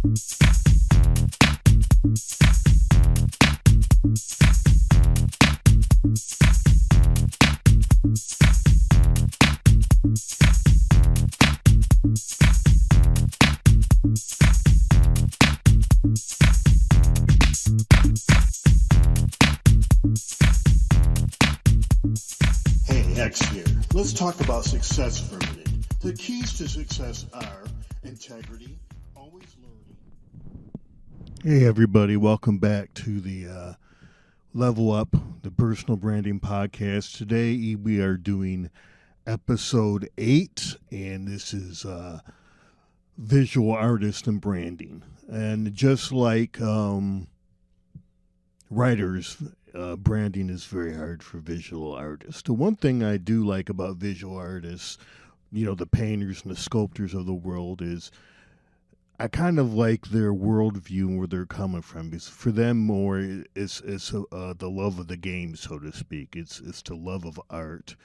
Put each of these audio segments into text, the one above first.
Hey, X here. Let's talk about success for a minute. The keys to success are integrity, always learning. Hey, everybody. Welcome back to the Level Up, the Personal Branding Podcast. Today, we are doing episode 8, and this is visual artist and branding. And just like writers, branding is very hard for visual artists. The one thing I do like about visual artists, the painters and the sculptors of the world, is I kind of like their worldview and where they're coming from. Because for them, more it's the love of the game, so to speak. It's the love of art,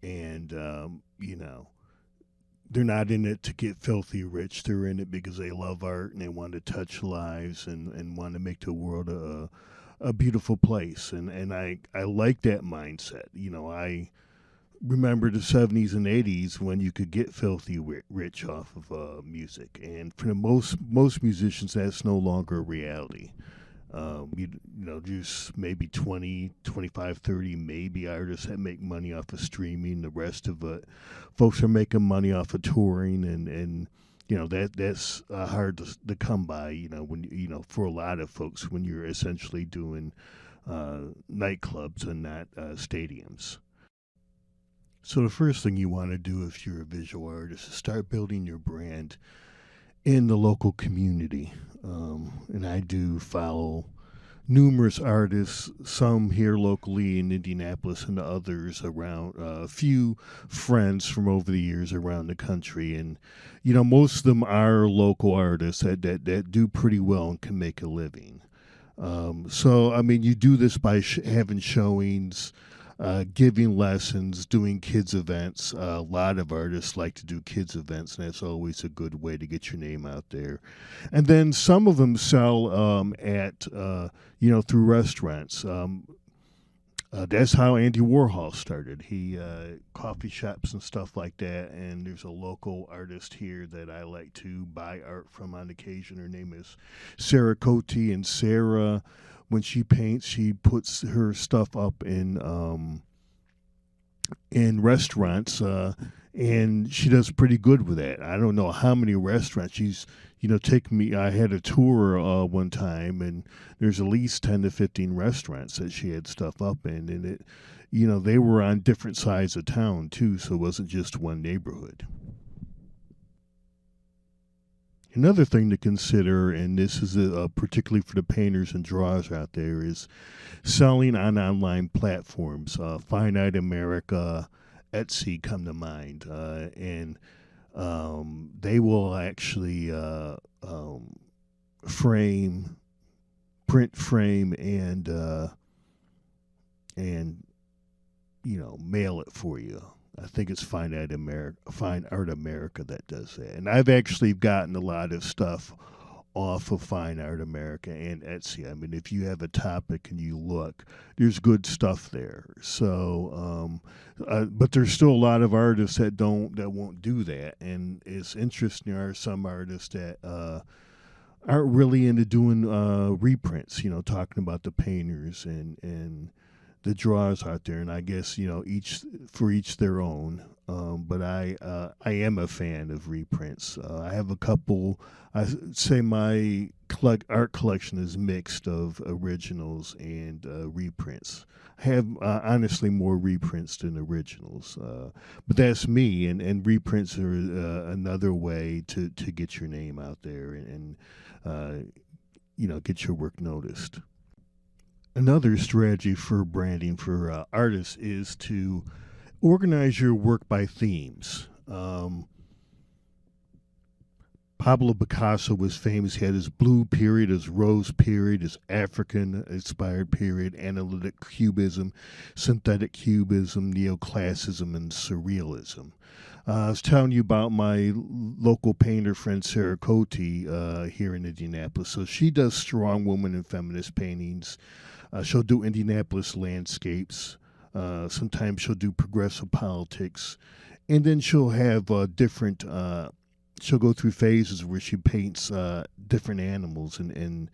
and they're not in it to get filthy rich. They're in it because they love art and they want to touch lives and want to make the world a beautiful place. And I like that mindset. I remember the 70s and 80s when you could get filthy rich off of music. And for the most musicians, that's no longer a reality. Just maybe 20, 25, 30 maybe artists that make money off of streaming. The rest of it, folks are making money off of touring, and that's hard to come by. When for a lot of folks, when you're essentially doing nightclubs and not stadiums. So the first thing you want to do if you're a visual artist is start building your brand in the local community. And I do follow numerous artists, some here locally in Indianapolis and others around, a few friends from over the years around the country. And, most of them are local artists that do pretty well and can make a living. You do this by having showings, giving lessons, doing kids events. A lot of artists like to do kids events, and that's always a good way to get your name out there. And then some of them sell through restaurants. That's how Andy Warhol started. He coffee shops and stuff like that. And there's a local artist here that I like to buy art from on occasion. Her name is Sarah Cote, and Sarah, when she paints, she puts her stuff up in restaurants, and she does pretty good with that. I don't know how many restaurants she's, taken me. I had a tour one time, and there's at least 10 to 15 restaurants that she had stuff up in, and it, they were on different sides of town too, so it wasn't just one neighborhood. Another thing to consider, and this is particularly for the painters and drawers out there, is selling on online platforms. Finite America, Etsy come to mind, and they will actually print frame, and mail it for you. I think it's Fine Art America that does that. And I've actually gotten a lot of stuff off of Fine Art America and Etsy. I mean, if you have a topic and you look, there's good stuff there. So, but there's still a lot of artists that won't do that. And it's interesting, there are some artists that aren't really into doing reprints, talking about the painters and the draws out there, and I guess each their own. But I am a fan of reprints. I have a couple. I say my art collection is mixed of originals and reprints. I have honestly more reprints than originals, but that's me. And reprints are another way to get your name out there and get your work noticed. Another strategy for branding for artists is to organize your work by themes. Pablo Picasso was famous. He had his blue period, his rose period, his African-inspired period, analytic cubism, synthetic cubism, neoclassicism, and surrealism. I was telling you about my local painter friend Sarah Cote here in Indianapolis. So she does strong woman and feminist paintings. She'll do Indianapolis landscapes. Sometimes she'll do progressive politics, and then she'll have different. She'll go through phases where she paints different animals in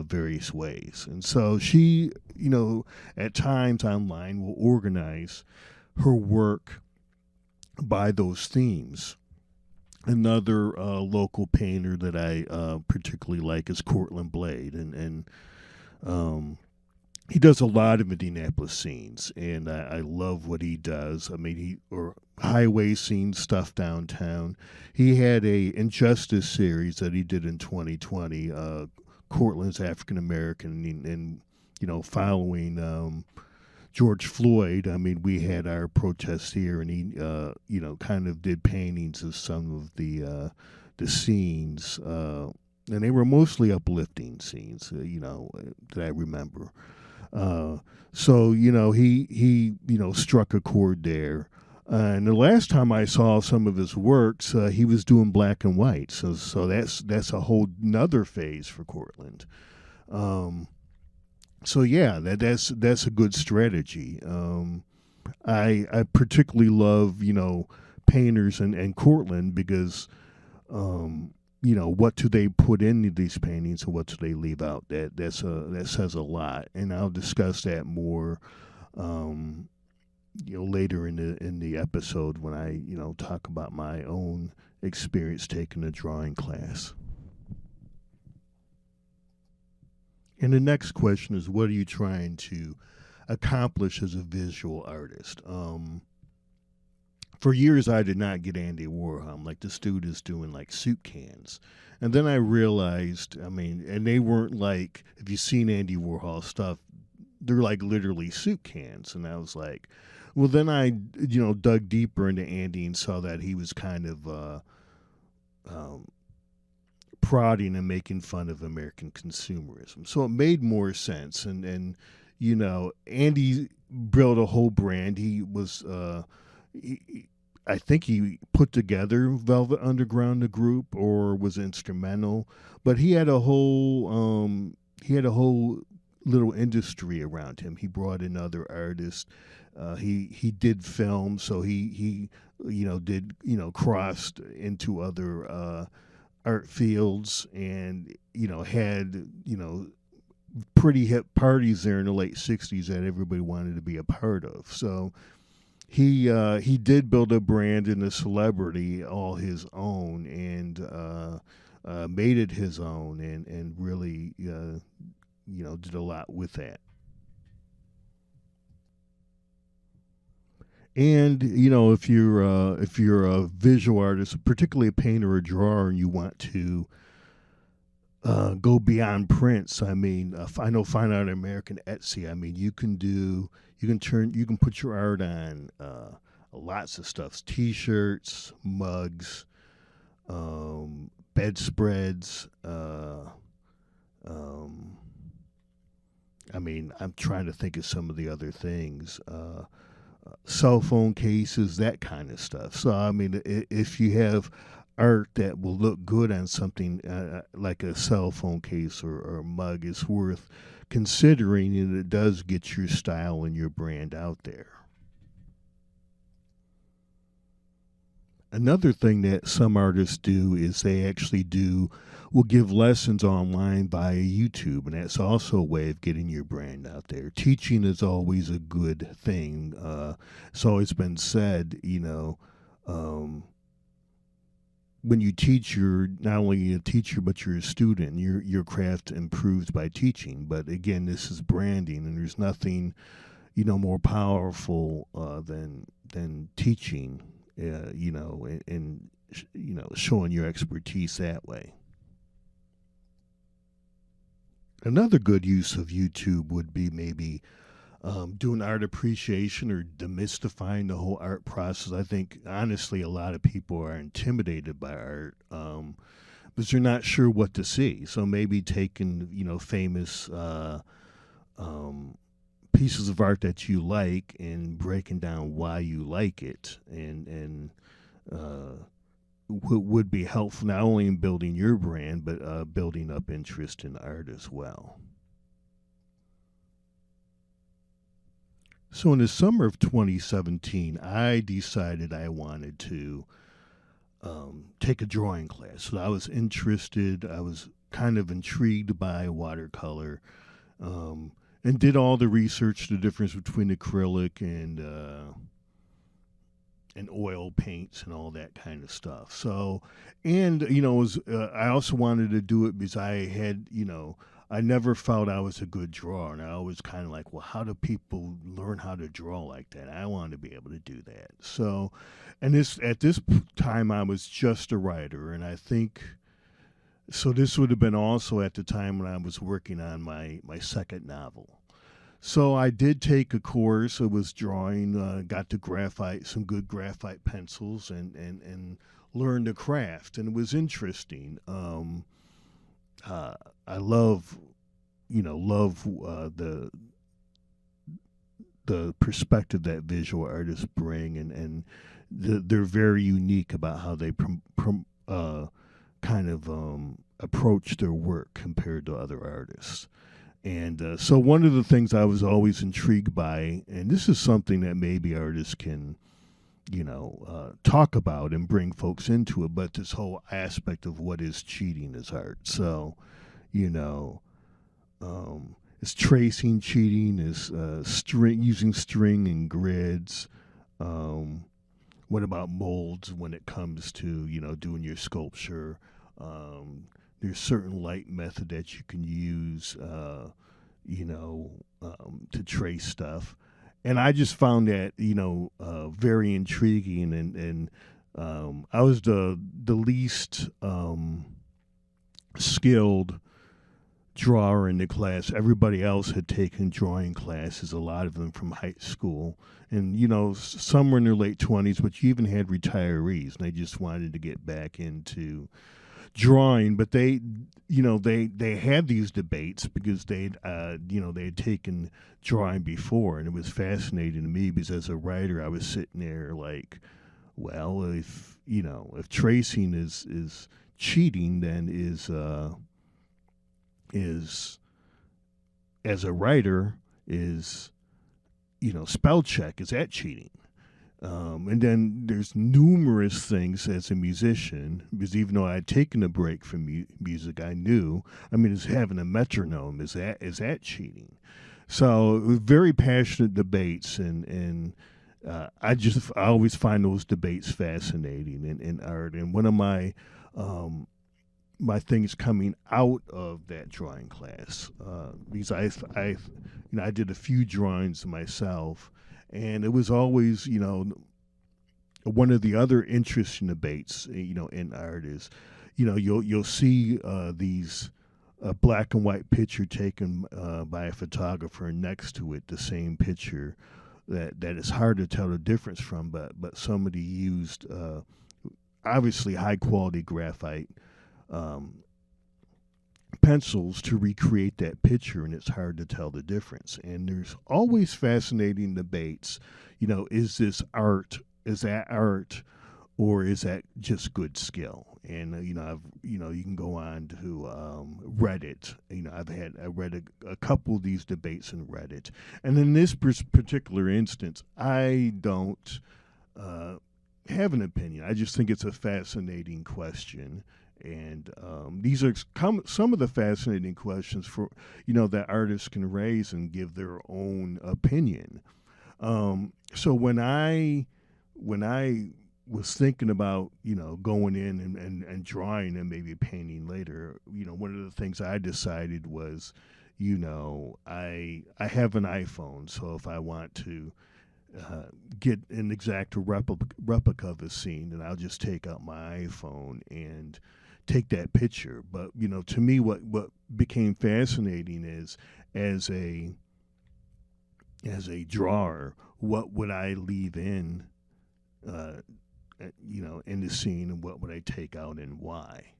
various ways, and so she, at times online will organize her work by those themes. Another local painter that I particularly like is Cortland Blade, and um, he does a lot of Indianapolis scenes, and I love what he does. I mean, or highway scene stuff downtown. He had a Injustice series that he did in 2020. Cortland's African American, and following George Floyd. I mean, we had our protests here, and he, kind of did paintings of some of the scenes, and they were mostly uplifting scenes, that I remember. So he struck a chord there. And the last time I saw some of his works, he was doing black and white. So that's a whole nother phase for Cortland. Um, so yeah, that's a good strategy. I particularly love painters and Cortland because what do they put into these paintings and what do they leave out? That says a lot, and I'll discuss that more, um, later in the episode when I talk about my own experience taking a drawing class. And the next question is, what are you trying to accomplish as a visual artist? For years I did not get Andy Warhol. I'm like, this dude is doing like soup cans. And then I realized, I mean, and they weren't like, if you've seen Andy Warhol stuff, they're like literally soup cans. And I was like, well, then I, dug deeper into Andy and saw that he was kind of um, prodding and making fun of American consumerism. So it made more sense. And Andy built a whole brand. He was, I think he put together Velvet Underground, the group, or was instrumental. But he had a whole little industry around him. He brought in other artists. He did film, so he did crossed into other art fields, and had pretty hip parties there in the late '60s that everybody wanted to be a part of. So he did build a brand and a celebrity all his own, and made it his own, and really did a lot with that. And if you're a visual artist, particularly a painter or drawer, and you want to go beyond prints. I mean, I know Fine Art American Etsy. I mean, you can put your art on lots of stuff: t-shirts, mugs, bedspreads. Um, I mean, I'm trying to think of some of the other things. Cell phone cases, that kind of stuff. So, I mean, if you have art that will look good on something like a cell phone case or mug, is worth considering, and it does get your style and your brand out there. Another thing that some artists do is they actually will give lessons online via YouTube, and that's also a way of getting your brand out there. Teaching is always a good thing. It's always been said, um, when you teach, you're not only a teacher but you're a student. Your craft improves by teaching. But again, this is branding, and there's nothing more powerful than teaching. And showing your expertise that way. Another good use of YouTube would be maybe doing art appreciation or demystifying the whole art process. I think honestly, a lot of people are intimidated by art, because they're not sure what to see. So maybe taking famous um, pieces of art that you like and breaking down why you like it, and would be helpful not only in building your brand, but building up interest in art as well. So in the summer of 2017, I decided I wanted to take a drawing class. So I was interested, I was kind of intrigued by watercolor, and did all the research, the difference between acrylic and oil paints and all that kind of stuff. So, and I also wanted to do it because I had, I never felt I was a good drawer, and I always kind of like, well, how do people learn how to draw like that? I wanted to be able to do that. So, and this at this time I was just a writer, and I think so. This would have been also at the time when I was working on my second novel. So I did take a course. It was drawing. Got to some good graphite pencils, and learned the craft, and it was interesting. I love, the perspective that visual artists bring, and they're very unique about how they kind of approach their work compared to other artists. And so one of the things I was always intrigued by, and this is something that maybe artists can, talk about and bring folks into it, but this whole aspect of what is cheating as art. So, you know, is tracing cheating? Is using string and grids? What about molds when it comes to doing your sculpture? There's certain light method that you can use, to trace stuff, and I just found that very intriguing, and I was the least skilled drawer in the class. Everybody else had taken drawing classes, a lot of them from high school, and some were in their late 20s, but you even had retirees, and they just wanted to get back into drawing. But they had these debates because they had taken drawing before, and it was fascinating to me because as a writer I was sitting there like, well, if tracing is cheating, then is as a writer is spell check, is that cheating? And then there's numerous things as a musician, because even though I had taken a break from music, I knew, is having a metronome, is that cheating? So it was very passionate debates, and I always find those debates fascinating in art. And one of my things coming out of that drawing class, because I did a few drawings myself. And it was always, one of the other interesting debates, in art is, you'll see these black and white picture taken by a photographer, and next to it the same picture that is hard to tell the difference from, but somebody used obviously high quality graphite pencils to recreate that picture, and it's hard to tell the difference. And there's always fascinating debates. Is this art? Is that art, or is that just good skill? And you can go on to Reddit. I read a couple of these debates in Reddit, and in this particular instance, I don't have an opinion. I just think it's a fascinating question. And these are some of the fascinating questions for that artists can raise and give their own opinion. So when I was thinking about going in and drawing and maybe painting later, one of the things I decided was, I have an iPhone, so if I want to get an exact replica of a scene, then I'll just take out my iPhone and take that picture. But to me, what became fascinating is, as a drawer, what would I leave in in the scene, and what would I take out and why?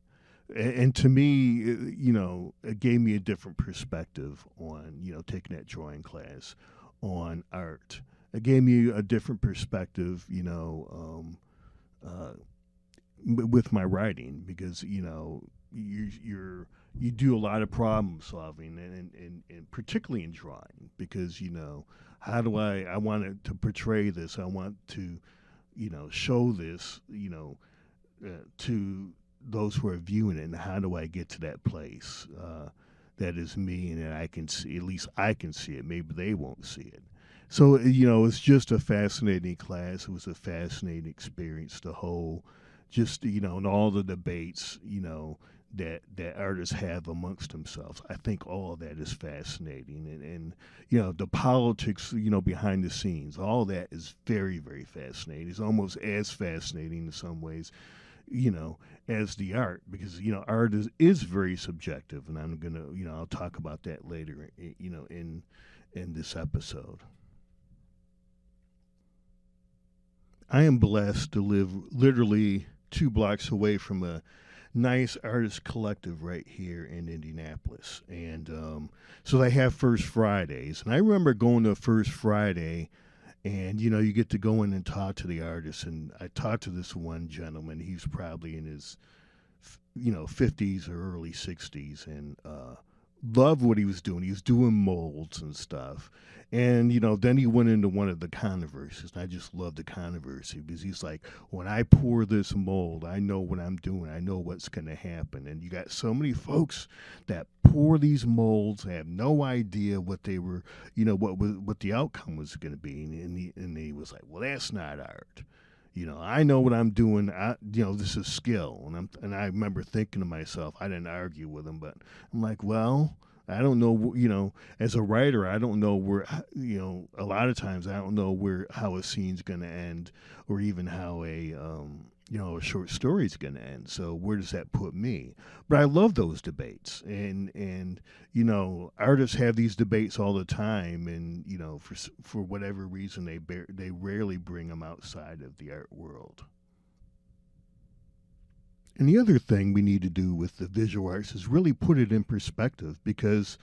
And to me, it gave me a different perspective on taking that drawing class, on art. It gave me a different perspective, with my writing, because you do a lot of problem solving, and particularly in drawing, because how do I want to portray this, I want to show this to those who are viewing it, and how do I get to that place that is me, and that I can see, at least I can see it, maybe they won't see it. So it's just a fascinating class. It was a fascinating experience, the whole, just and all the debates that artists have amongst themselves. I think all of that is fascinating, and the politics behind the scenes, all that is very, very fascinating. It's almost as fascinating in some ways as the art, because art is very subjective, and I'm gonna I'll talk about that later in this episode. I am blessed to live literally 2 blocks away from a nice artist collective right here in Indianapolis. And so they have First Fridays. And I remember going to a First Friday, and you get to go in and talk to the artists. And I talked to this one gentleman. He's probably in his 50s or early 60s, and loved what he was doing. He was doing molds and stuff. And, then he went into one of the controversies. And I just love the controversy, because he's like, when I pour this mold, I know what I'm doing. I know what's going to happen. And you got so many folks that pour these molds, have no idea what they were, what the outcome was going to be. And he was like, well, that's not art. I know what I'm doing. This is skill. And I remember thinking to myself, I didn't argue with him, but I'm like, well, I don't know, as a writer, I don't know where, a lot of times I don't know how a scene's going to end, or even how a short story's going to end. So where does that put me? But I love those debates, and artists have these debates all the time, and for whatever reason they rarely bring them outside of the art world. And the other thing we need to do with the visual arts is really put it in perspective, because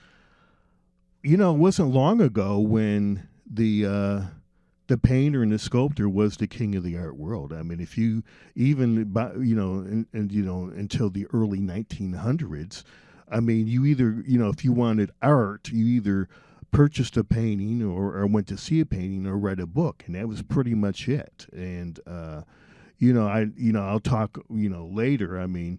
it wasn't long ago when the painter and the sculptor was the king of the art world. I mean, if you even until the early 1900s, I mean, you either if you wanted art, you either purchased a painting, or went to see a painting, or read a book, and that was pretty much it. And I'll talk later. I mean,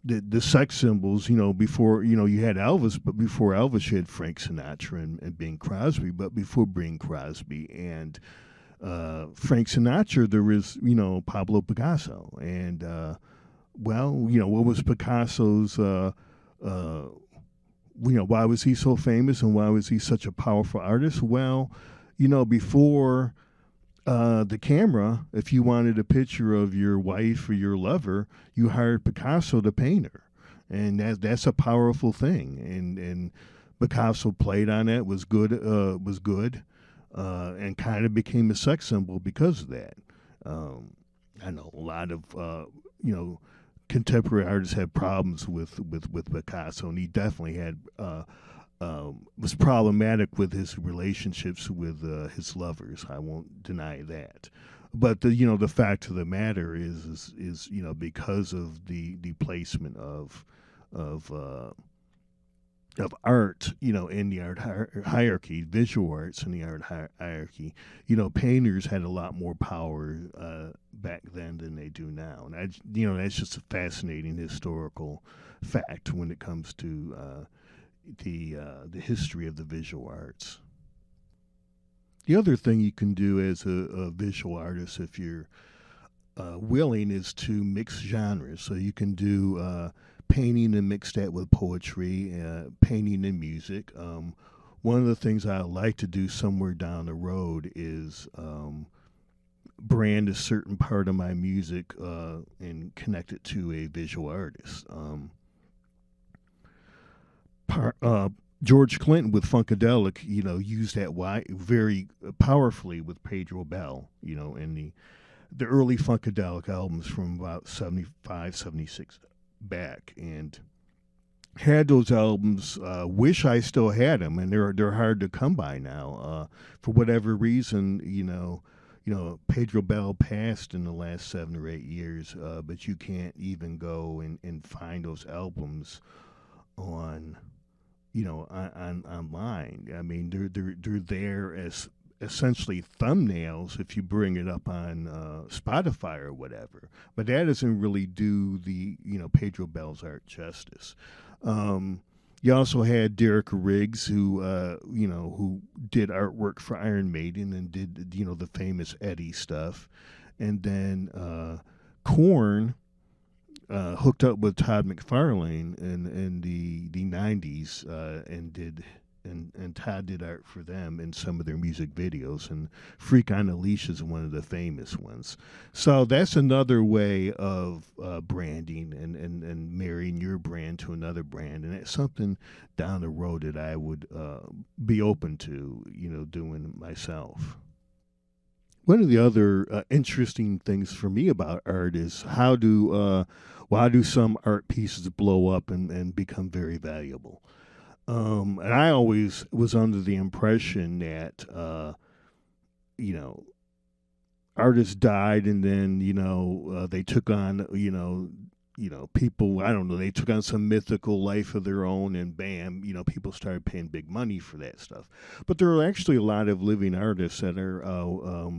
the sex symbols, before, you had Elvis, but before Elvis you had Frank Sinatra and Bing Crosby. But before Bing Crosby and Frank Sinatra, there was, Pablo Picasso. And what was Picasso's why was he so famous, and why was he such a powerful artist? Well, before the camera, if you wanted a picture of your wife or your lover, you hired Picasso to paint her, and that's a powerful thing. And Picasso played on that, was good, and kind of became a sex symbol because of that. I know a lot of contemporary artists had problems with Picasso, and he definitely had. Was problematic with his relationships with his lovers. I won't deny that. But the fact of the matter is because of the placement of art, in the art hierarchy, visual arts in the art hierarchy, painters had a lot more power back then than they do now. And that's just a fascinating historical fact when it comes to the history of the visual arts. The other thing you can do as a visual artist, if you're willing, is to mix genres. So you can do painting and mix that with poetry, painting and music. One of the things I like to do somewhere down the road is brand a certain part of my music and connect it to a visual artist. George Clinton with Funkadelic, used that very powerfully with Pedro Bell, in the early Funkadelic albums from about 75, 76 back. And, had those albums. Wish I still had them, and they're hard to come by now. For whatever reason, Pedro Bell passed in the last 7 or 8 years, but you can't even go and find those albums on on online. I mean, they're there as essentially thumbnails if you bring it up on Spotify or whatever. But that doesn't really do the Pedro Bell's art justice. You also had Derek Riggs, who did artwork for Iron Maiden and did the famous Eddie stuff, and then Korn hooked up with Todd McFarlane in the '90s and did. And Todd did art for them in some of their music videos, and "Freak on a Leash" is one of the famous ones. So that's another way of branding and marrying your brand to another brand, and it's something down the road that I would be open to, doing myself. One of the other interesting things for me about art is why do some art pieces blow up and become very valuable? And I always was under the impression that you know artists died and then they took on people, I don't know, they took on some mythical life of their own, and bam, people started paying big money for that stuff. But there are actually a lot of living artists that are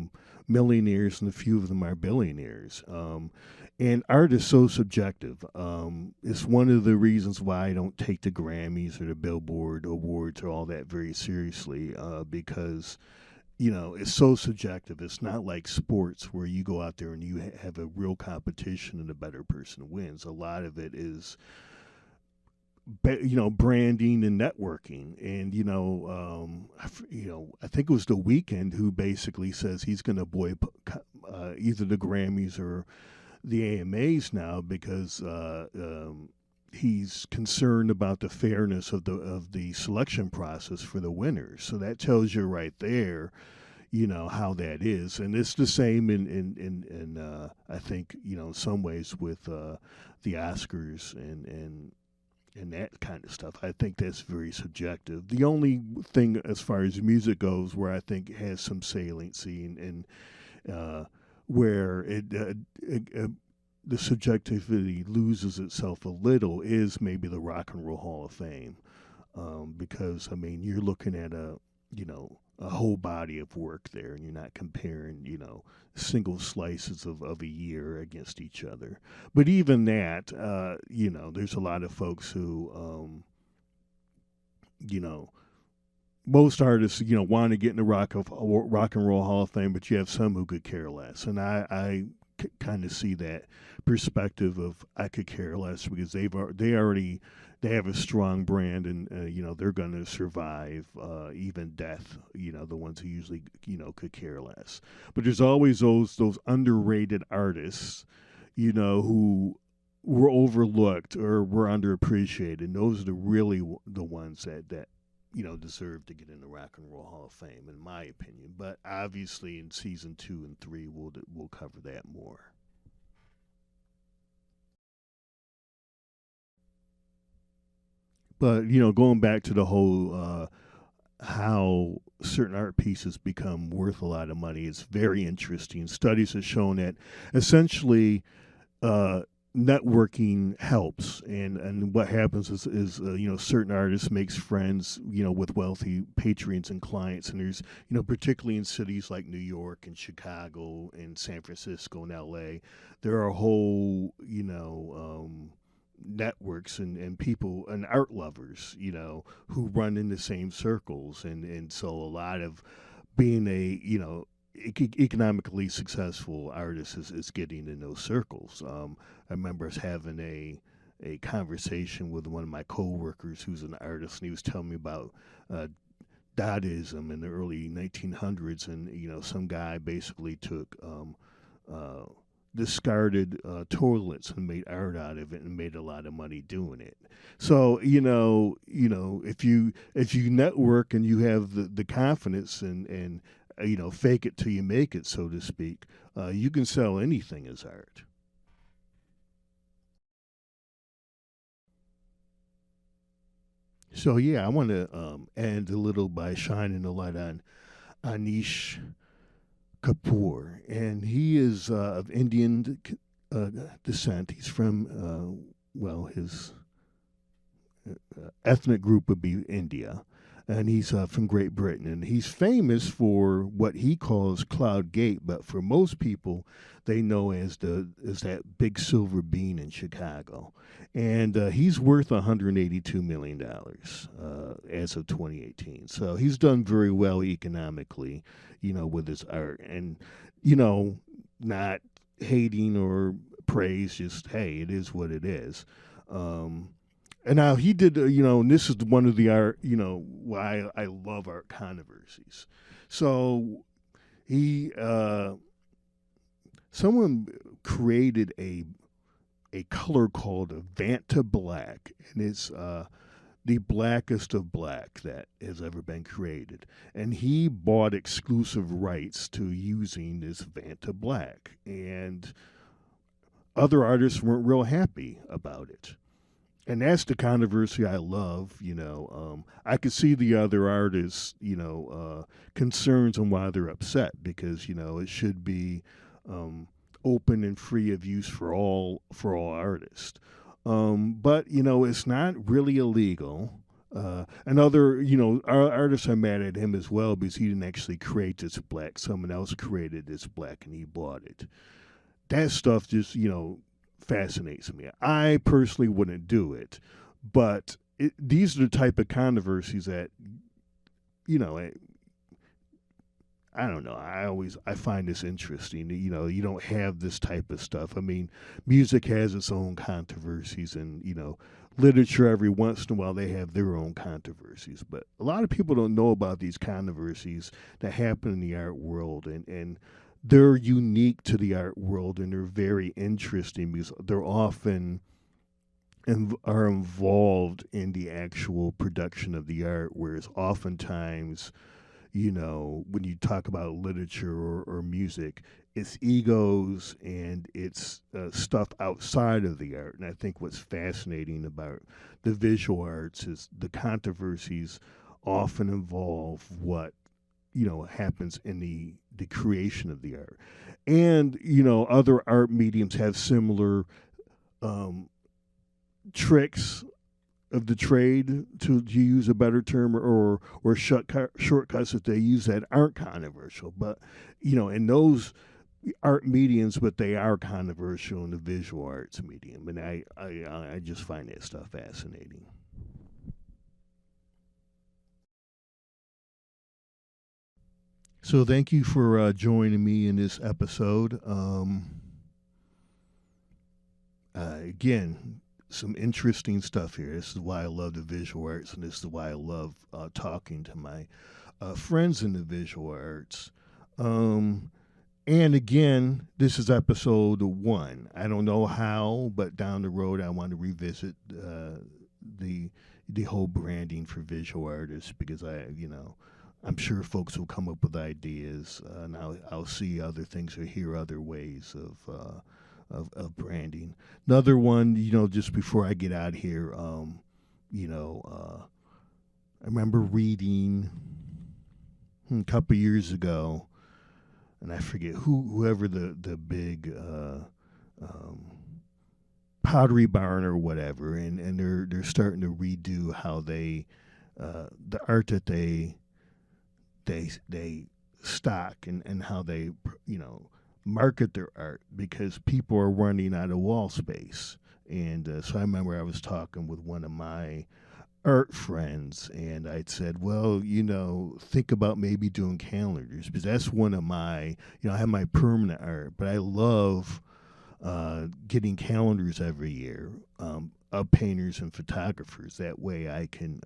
millionaires, and a few of them are billionaires. And art is so subjective. It's one of the reasons why I don't take the Grammys or the Billboard Awards or all that very seriously, because it's so subjective. It's not like sports where you go out there and you have a real competition and the better person wins. A lot of it is, branding and networking. And I think it was The Weeknd who basically says he's going to boycott either the Grammys or the AMAs now because he's concerned about the fairness of the selection process for the winners. So that tells you right there, how that is, and it's the same in I think in some ways with the Oscars and that kind of stuff. I think that's very subjective. The only thing as far as music goes where I think it has some saliency and where the subjectivity loses itself a little is maybe the Rock and Roll Hall of Fame, because I mean you're looking at a whole body of work there, and you're not comparing single slices of a year against each other. But even that, there's a lot of folks who you know most artists, want to get in the rock and roll Hall of Fame, but you have some who could care less, and I kind of see that perspective of I could care less because they have a strong brand, and they're going to survive even death. The ones who usually could care less, but there's always those underrated artists, who were overlooked or were underappreciated. And those are the ones that deserve to get in the Rock and Roll Hall of Fame, in my opinion. But obviously, in season 2 and 3, we'll cover that more. But going back to the whole how certain art pieces become worth a lot of money, it's very interesting. Studies have shown that essentially uh, networking helps, and what happens is certain artists makes friends with wealthy patrons and clients, and there's particularly in cities like New York and Chicago and San Francisco and LA, there are whole networks and people and art lovers who run in the same circles, and so a lot of being a economically successful artist is getting in those circles. I remember us having a conversation with one of my coworkers who's an artist, and he was telling me about Dadaism in the early 1900s, and some guy basically took uh, discarded toilets and made art out of it and made a lot of money doing it. So if you network and you have the confidence and fake it till you make it, so to speak, you can sell anything as art. So yeah, I want to end a little by shining a light on Anish Kapoor, and he is of Indian uh, descent. He's from his ethnic group would be India, and he's from Great Britain, and he's famous for what he calls Cloud Gate, but for most people, they know as that big silver bean in Chicago, and he's worth $182 million as of 2018. So he's done very well economically, with his art, and you know, not hating or praise, just hey, it is what it is. Um, and now he did, and this is one of the art, why I love art controversies. So he, someone created a color called a Vanta Black, and it's the blackest of black that has ever been created. And he bought exclusive rights to using this Vanta Black, and other artists weren't real happy about it. And that's the controversy I love. I could see the other artists, concerns on why they're upset because it should be open and free of use for all artists. But it's not really illegal. And other, artists are mad at him as well because he didn't actually create this black. Someone else created this black and he bought it. That stuff just, fascinates me. I personally wouldn't do it, but these are the type of controversies that, you know, I don't know. I find this interesting. You don't have this type of stuff. I mean, music has its own controversies, and literature every once in a while they have their own controversies. But a lot of people don't know about these controversies that happen in the art world, and they're unique to the art world, and they're very interesting because they're often are involved in the actual production of the art, whereas oftentimes when you talk about literature or music, it's egos and it's stuff outside of the art. And I think what's fascinating about the visual arts is the controversies often involve what happens in the creation of the art. And other art mediums have similar um, tricks of the trade, to use a better term, or shortcuts that they use that aren't controversial. But in those art mediums, but they are controversial in the visual arts medium, and I just find that stuff fascinating. So thank you for joining me in this episode. Again, some interesting stuff here. This is why I love the visual arts, and this is why I love talking to my friends in the visual arts. Um, and again, this is episode 1. I don't know how, but down the road, I want to revisit the the whole branding for visual artists because I'm sure folks will come up with ideas, and I'll see other things or hear other ways of branding. Another one, just before I get out here, I remember reading a couple years ago, and I forget whoever the big um, Pottery Barn or whatever, and they're starting to redo how they the art that they stock, and how they market their art because people are running out of wall space. And so I remember I was talking with one of my art friends, and I'd said, well, think about maybe doing calendars because that's one of my, I have my permanent art, but I love getting calendars every year of painters and photographers. That way I can,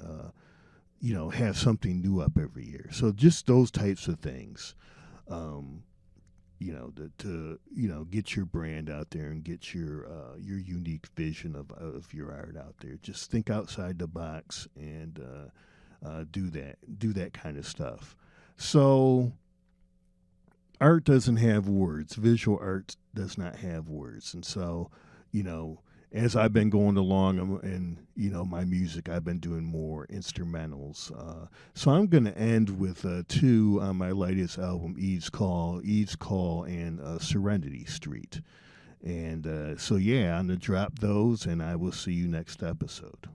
have something new up every year. So just those types of things. Um, to get your brand out there and get your unique vision of your art out there. Just think outside the box and do that kind of stuff. So art doesn't have words. Visual art does not have words, and so as I've been going along, and my music, I've been doing more instrumentals. So I'm going to end with two on my latest album, Eve's Call, and Serenity Street. And so yeah, I'm going to drop those, and I will see you next episode.